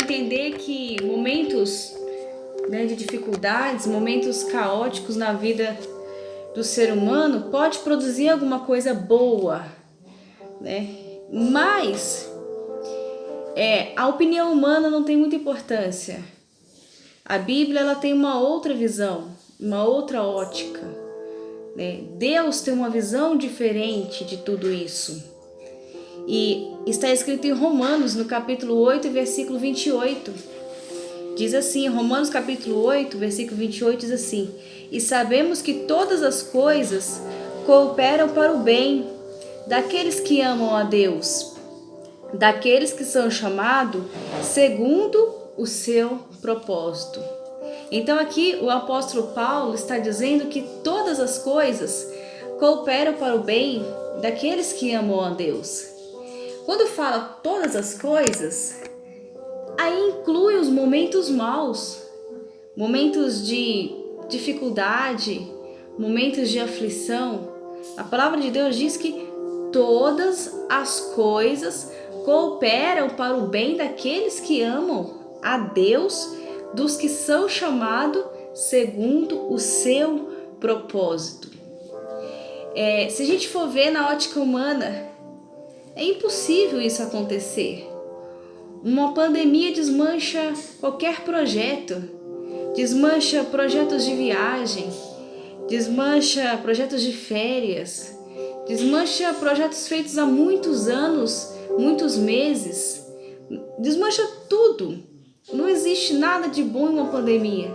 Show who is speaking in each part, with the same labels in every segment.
Speaker 1: entender que momentos, né, de dificuldades, momentos caóticos na vida do ser humano pode produzir alguma coisa boa, né? Mas a opinião humana não tem muita importância. A Bíblia ela tem uma outra visão, uma outra ótica, né? Deus tem uma visão diferente de tudo isso. E está escrito em Romanos, no capítulo 8, versículo 28. Diz assim, Romanos capítulo 8, versículo 28 diz assim: e sabemos que todas as coisas cooperam para o bem daqueles que amam a Deus, daqueles que são chamados segundo o seu propósito. Então aqui o apóstolo Paulo está dizendo que todas as coisas cooperam para o bem daqueles que amam a Deus. Quando fala todas as coisas, aí inclui os momentos maus, momentos de dificuldade, momentos de aflição. A palavra de Deus diz que todas as coisas cooperam para o bem daqueles que amam a Deus, dos que são chamados segundo o seu propósito. Se a gente for ver na ótica humana, é impossível isso acontecer. Uma pandemia desmancha qualquer projeto, desmancha projetos de viagem, desmancha projetos de férias, desmancha projetos feitos há muitos anos, muitos meses, desmancha tudo. Não existe nada de bom em uma pandemia.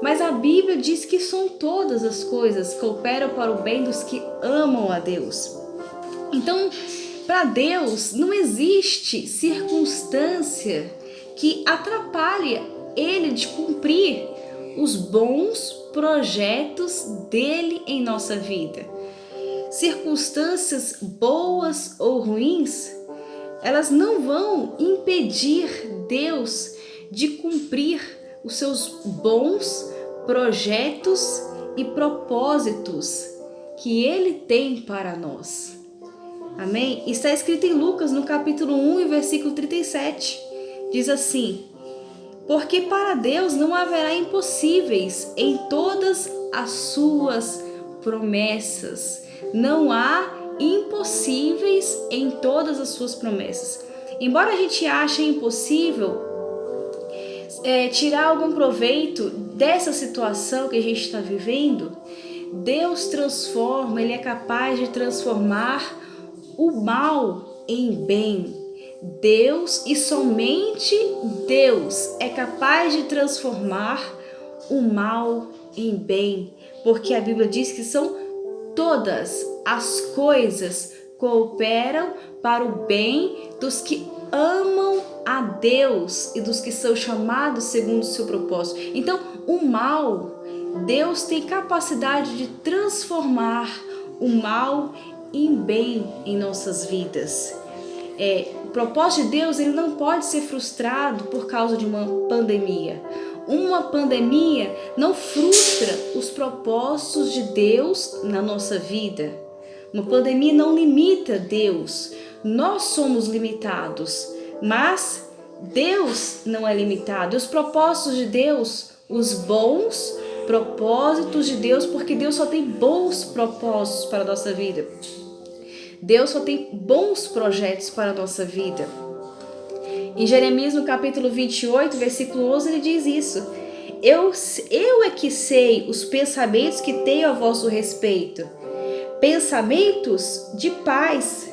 Speaker 1: Mas a Bíblia diz que são todas as coisas que cooperam para o bem dos que amam a Deus. Então, para Deus não existe circunstância que atrapalhe Ele de cumprir os bons projetos dele em nossa vida. Circunstâncias boas ou ruins, elas não vão impedir Deus de cumprir os seus bons projetos e propósitos que Ele tem para nós. Amém? Está escrito em Lucas, no capítulo 1 e versículo 37. Diz assim: porque para Deus não haverá impossíveis em todas as suas promessas. Não há impossíveis em todas as suas promessas. Embora a gente ache impossível tirar algum proveito dessa situação que a gente está vivendo, Deus transforma, Ele é capaz de transformar o mal em bem. Deus e somente Deus é capaz de transformar o mal em bem, porque a Bíblia diz que são todas as coisas cooperam para o bem dos que amam a Deus e dos que são chamados segundo o seu propósito. Então, o mal, Deus tem capacidade de transformar o mal em bem em nossas vidas. O propósito de Deus ele não pode ser frustrado por causa de uma pandemia. Uma pandemia não frustra os propósitos de Deus na nossa vida. Uma pandemia não limita Deus. Nós somos limitados, mas Deus não é limitado. Os propósitos de Deus, os bons propósitos de Deus, porque Deus só tem bons propósitos para a nossa vida. Deus só tem bons projetos para a nossa vida. Em Jeremias, no capítulo 28, versículo 11, ele diz isso: eu é que sei os pensamentos que tenho a vosso respeito, pensamentos de paz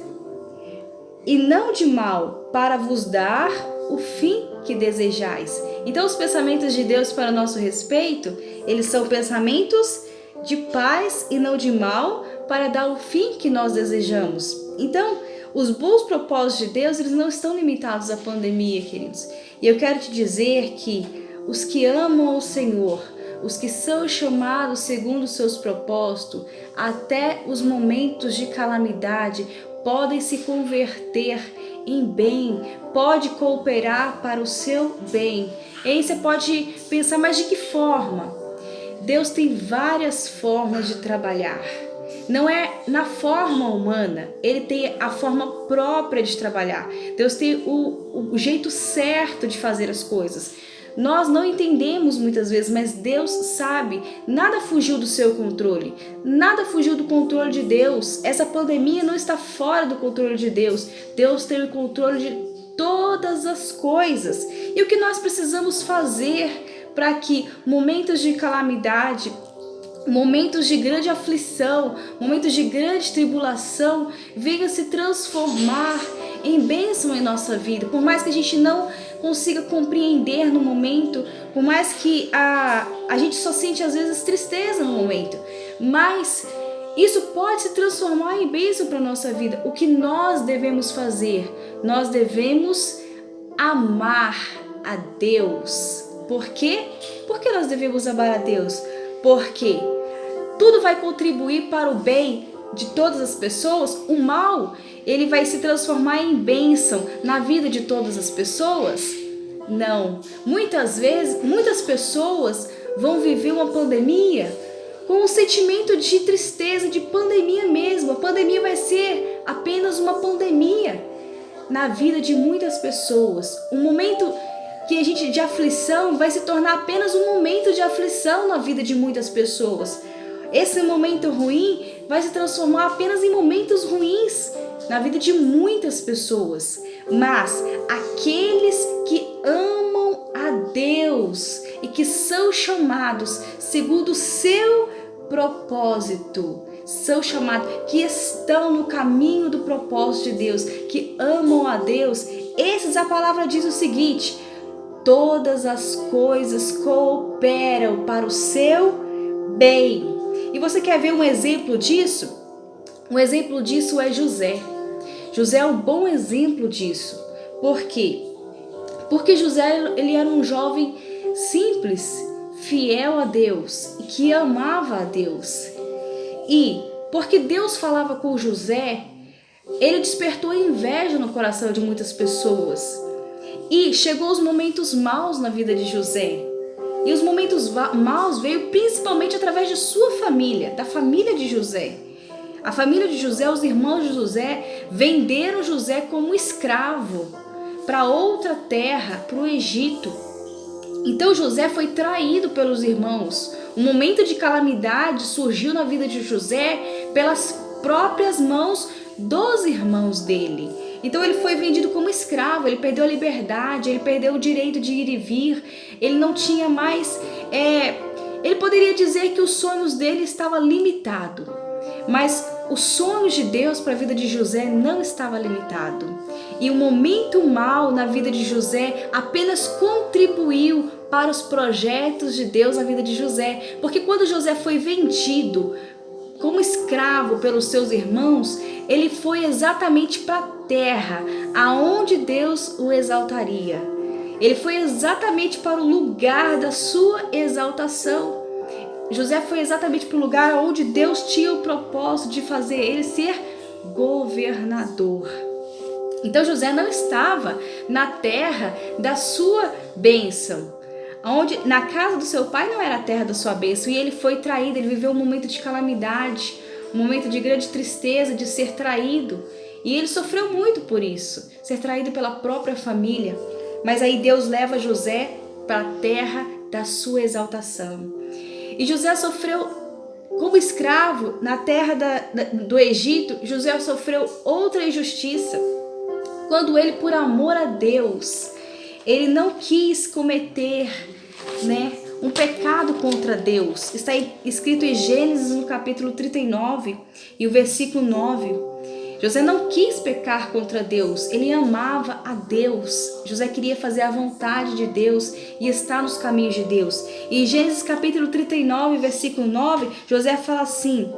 Speaker 1: e não de mal, para vos dar o fim que desejais. Então, os pensamentos de Deus para nosso respeito, eles são pensamentos de paz e não de mal, para dar o fim que nós desejamos. Então, os bons propósitos de Deus, eles não estão limitados à pandemia, queridos. E eu quero te dizer que os que amam o Senhor, os que são chamados segundo os seus propósitos, até os momentos de calamidade, podem se converter em bem, pode cooperar para o seu bem. E aí você pode pensar, mas de que forma? Deus tem várias formas de trabalhar. não é na forma humana, ele tem a forma própria de trabalhar. Deus tem o jeito certo de fazer as coisas. Nós não entendemos muitas vezes, mas Deus sabe. Nada fugiu do seu controle, nada fugiu do controle de Deus. Essa pandemia não está fora do controle de Deus. Deus tem o controle de todas as coisas. E o que nós precisamos fazer para que momentos de calamidade, momentos de grande aflição, momentos de grande tribulação venham se transformar em bênção em nossa vida? Por mais que a gente não consiga compreender no momento, por mais que a gente só sente às vezes tristeza no momento, mas isso pode se transformar em bênção para a nossa vida. O que nós devemos fazer? Nós devemos amar a Deus. Por quê? Por que nós devemos amar a Deus? Porque tudo vai contribuir para o bem de todas as pessoas. O mal, ele vai se transformar em bênção na vida de todas as pessoas? Não. Muitas vezes, muitas pessoas vão viver uma pandemia com um sentimento de tristeza, de pandemia mesmo. A pandemia vai ser apenas uma pandemia na vida de muitas pessoas. Um momento que a gente de aflição vai se tornar apenas um momento de aflição na vida de muitas pessoas. Esse momento ruim vai se transformar apenas em momentos ruins na vida de muitas pessoas. Mas aqueles que amam a Deus e que são chamados segundo o seu propósito, são chamados, que estão no caminho do propósito de Deus, que amam a Deus, esses, a palavra diz o seguinte: todas as coisas cooperam para o seu bem. E você quer ver um exemplo disso? Um exemplo disso é José. José é um bom exemplo disso. Por quê? Porque José, ele era um jovem simples, fiel a Deus e que amava a Deus. E porque Deus falava com José, ele despertou inveja no coração de muitas pessoas. E chegou os momentos maus na vida de José. E os momentos maus veio principalmente através de sua família, da família de José. A família de José, os irmãos de José, venderam José como escravo para outra terra, para o Egito. Então José foi traído pelos irmãos. Um momento de calamidade surgiu na vida de José pelas próprias mãos dos irmãos dele. Então ele foi vendido como escravo, ele perdeu a liberdade, ele perdeu o direito de ir e vir, ele não tinha mais... ele poderia dizer que os sonhos dele estavam limitados, mas os sonhos de Deus para a vida de José não estava limitado. E o momento mau na vida de José apenas contribuiu para os projetos de Deus na vida de José, porque quando José foi vendido como escravo pelos seus irmãos, ele foi exatamente para a terra aonde Deus o exaltaria. Ele foi exatamente para o lugar da sua exaltação. José foi exatamente para o lugar onde Deus tinha o propósito de fazer ele ser governador. Então José não estava na terra da sua bênção. Onde, na casa do seu pai não era a terra da sua bênção, e ele foi traído, ele viveu um momento de calamidade, um momento de grande tristeza, de ser traído, e ele sofreu muito por isso, ser traído pela própria família. Mas aí Deus leva José para a terra da sua exaltação, e José sofreu como escravo na terra do Egito. José sofreu outra injustiça, quando ele, por amor a Deus, ele não quis cometer, um pecado contra Deus. Está escrito em Gênesis no capítulo 39 e o versículo 9. José não quis pecar contra Deus, ele amava a Deus. José queria fazer a vontade de Deus e estar nos caminhos de Deus. E em Gênesis capítulo 39, versículo 9, José fala assim: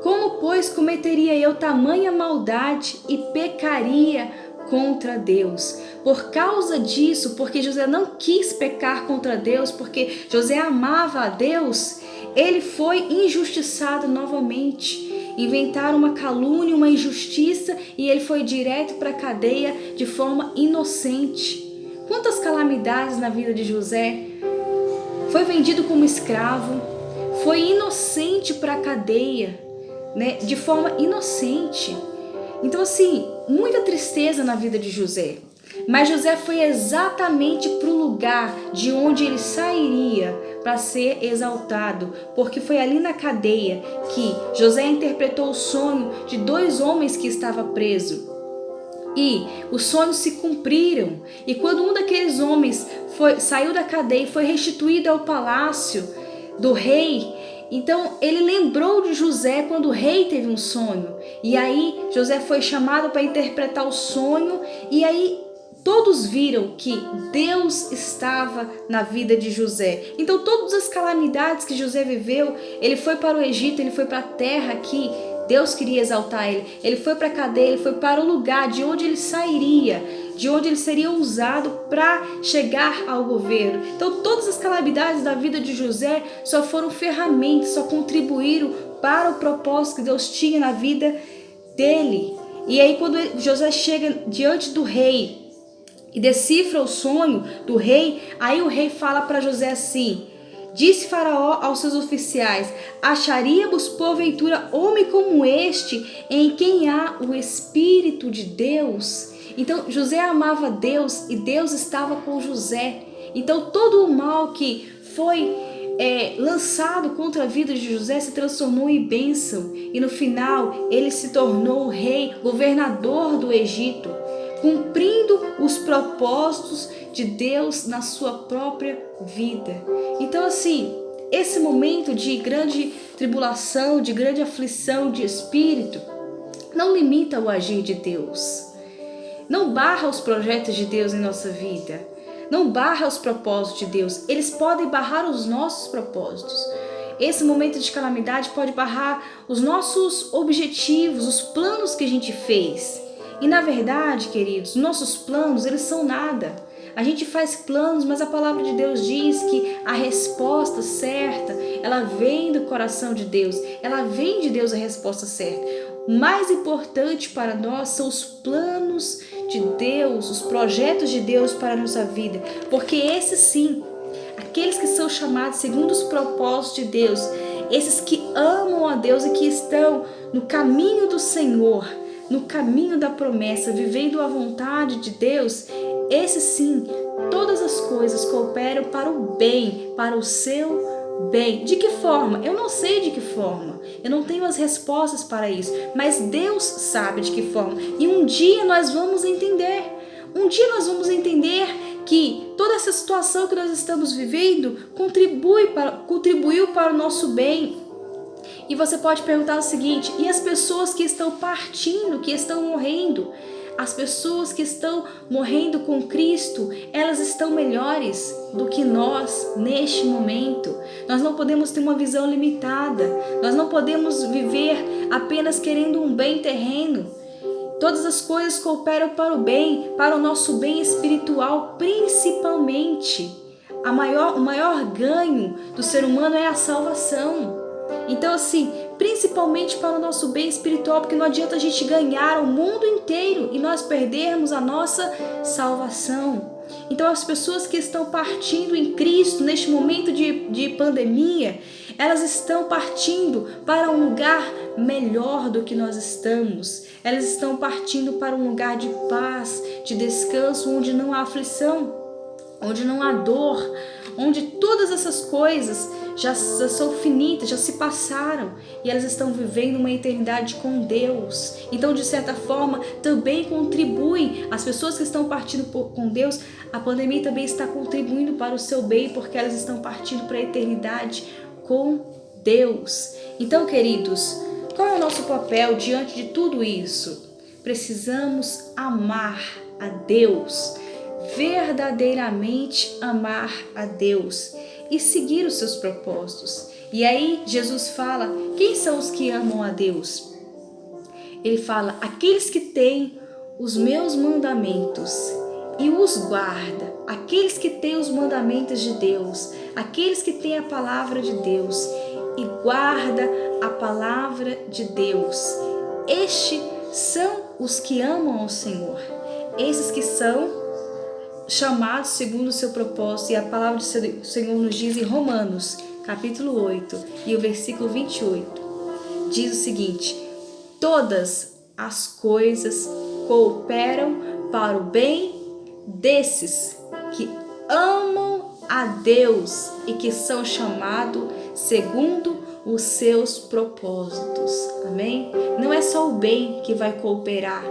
Speaker 1: como, pois, cometeria eu tamanha maldade e pecaria contra Deus? Por causa disso, porque José não quis pecar contra Deus, porque José amava a Deus, ele foi injustiçado novamente. Inventaram uma calúnia, uma injustiça, e ele foi direto para a cadeia de forma inocente. Quantas calamidades na vida de José! Foi vendido como escravo, foi inocente para a cadeia, né? De forma inocente. Então assim, muita tristeza na vida de José. Mas José foi exatamente para o lugar de onde ele sairia para ser exaltado, porque foi ali na cadeia que José interpretou o sonho de 2 homens que estavam presos. E os sonhos se cumpriram. E quando um daqueles homens saiu da cadeia e foi restituído ao palácio do rei, então ele lembrou de José quando o rei teve um sonho. E aí José foi chamado para interpretar o sonho. E aí todos viram que Deus estava na vida de José. Então todas as calamidades que José viveu, ele foi para o Egito, ele foi para a terra que Deus queria exaltar ele. Ele foi para a cadeia, ele foi para o lugar de onde ele sairia, de onde ele seria usado para chegar ao governo. Então todas as calamidades da vida de José só foram ferramentas, só contribuíram para o propósito que Deus tinha na vida dele. E aí quando José chega diante do rei e decifra o sonho do rei, aí o rei fala para José assim: disse Faraó aos seus oficiais: acharíamos porventura homem como este, em quem há o Espírito de Deus? Então José amava Deus e Deus estava com José. Então todo o mal que foi lançado contra a vida de José se transformou em bênção. E no final ele se tornou o rei, governador do Egito, cumprindo os propósitos de Deus na sua própria vida. Então assim, esse momento de grande tribulação, de grande aflição de espírito, não limita o agir de Deus. Não barra os projetos de Deus em nossa vida. Não barra os propósitos de Deus. Eles podem barrar os nossos propósitos. Esse momento de calamidade pode barrar os nossos objetivos, os planos que a gente fez. E na verdade, queridos, nossos planos, eles são nada. A gente faz planos, mas a palavra de Deus diz que a resposta certa, ela vem do coração de Deus. Ela vem de Deus a resposta certa. O mais importante para nós são os planos de Deus, os projetos de Deus para a nossa vida. Porque esses sim, aqueles que são chamados segundo os propósitos de Deus, esses que amam a Deus e que estão no caminho do Senhor, no caminho da promessa, vivendo a vontade de Deus, esse sim, todas as coisas cooperam para o bem, para o seu bem. De que forma? Eu não sei de que forma. Eu não tenho as respostas para isso, mas Deus sabe de que forma. E um dia nós vamos entender. Um dia nós vamos entender que toda essa situação que nós estamos vivendo contribuiu para o nosso bem. E você pode perguntar o seguinte: e as pessoas que estão partindo, que estão morrendo? As pessoas que estão morrendo com Cristo, elas estão melhores do que nós neste momento. Nós não podemos ter uma visão limitada. Nós não podemos viver apenas querendo um bem terreno. Todas as coisas cooperam para o bem, para o nosso bem espiritual, principalmente. O maior ganho do ser humano é a salvação. Então assim, principalmente para o nosso bem espiritual, porque não adianta a gente ganhar o mundo inteiro e nós perdermos a nossa salvação. Então as pessoas que estão partindo em Cristo neste momento de pandemia, elas estão partindo para um lugar melhor do que nós estamos. Elas estão partindo para um lugar de paz, de descanso, onde não há aflição, onde não há dor, onde todas essas coisas já são finitas, já se passaram e elas estão vivendo uma eternidade com Deus. Então, de certa forma, também contribui. As pessoas que estão partindo com Deus, a pandemia também está contribuindo para o seu bem, porque elas estão partindo para a eternidade com Deus. Então, queridos, qual é o nosso papel diante de tudo isso? Precisamos amar a Deus, verdadeiramente amar a Deus e seguir os seus propósitos. E aí Jesus fala: quem são os que amam a Deus? Ele fala: aqueles que têm os meus mandamentos e os guarda, aqueles que têm os mandamentos de Deus, aqueles que têm a palavra de Deus e guarda a palavra de Deus. Estes são os que amam ao Senhor, esses que são chamados segundo o seu propósito. E a palavra do Senhor nos diz em Romanos, capítulo 8 e o versículo 28. Diz o seguinte: todas as coisas cooperam para o bem desses que amam a Deus e que são chamados segundo os seus propósitos. Amém? Não é só o bem que vai cooperar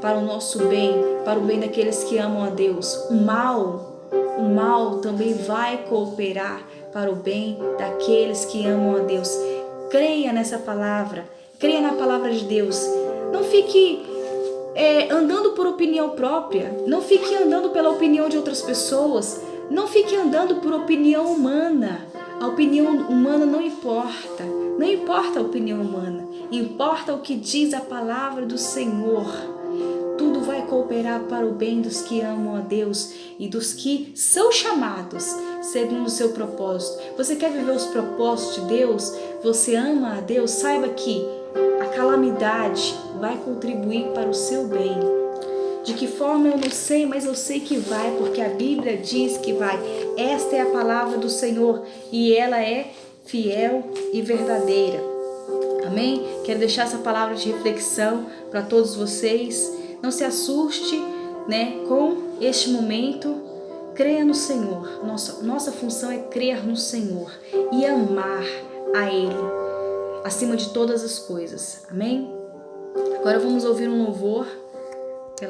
Speaker 1: para o nosso bem, para o bem daqueles que amam a Deus. O mal também vai cooperar para o bem daqueles que amam a Deus. Creia nessa palavra, creia na palavra de Deus. Não fique andando por opinião própria, não fique andando pela opinião de outras pessoas, não fique andando por opinião humana. A opinião humana não importa, não importa a opinião humana, importa o que diz a palavra do Senhor. Tudo vai cooperar para o bem dos que amam a Deus e dos que são chamados segundo o seu propósito. Você quer viver os propósitos de Deus? Você ama a Deus? Saiba que a calamidade vai contribuir para o seu bem. De que forma eu não sei, mas eu sei que vai, porque a Bíblia diz que vai. Esta é a palavra do Senhor e ela é fiel e verdadeira. Amém? Quero deixar essa palavra de reflexão para todos vocês. Não se assuste, com este momento. Creia no Senhor. Nossa função é crer no Senhor e amar a Ele acima de todas as coisas. Amém? Agora vamos ouvir um louvor.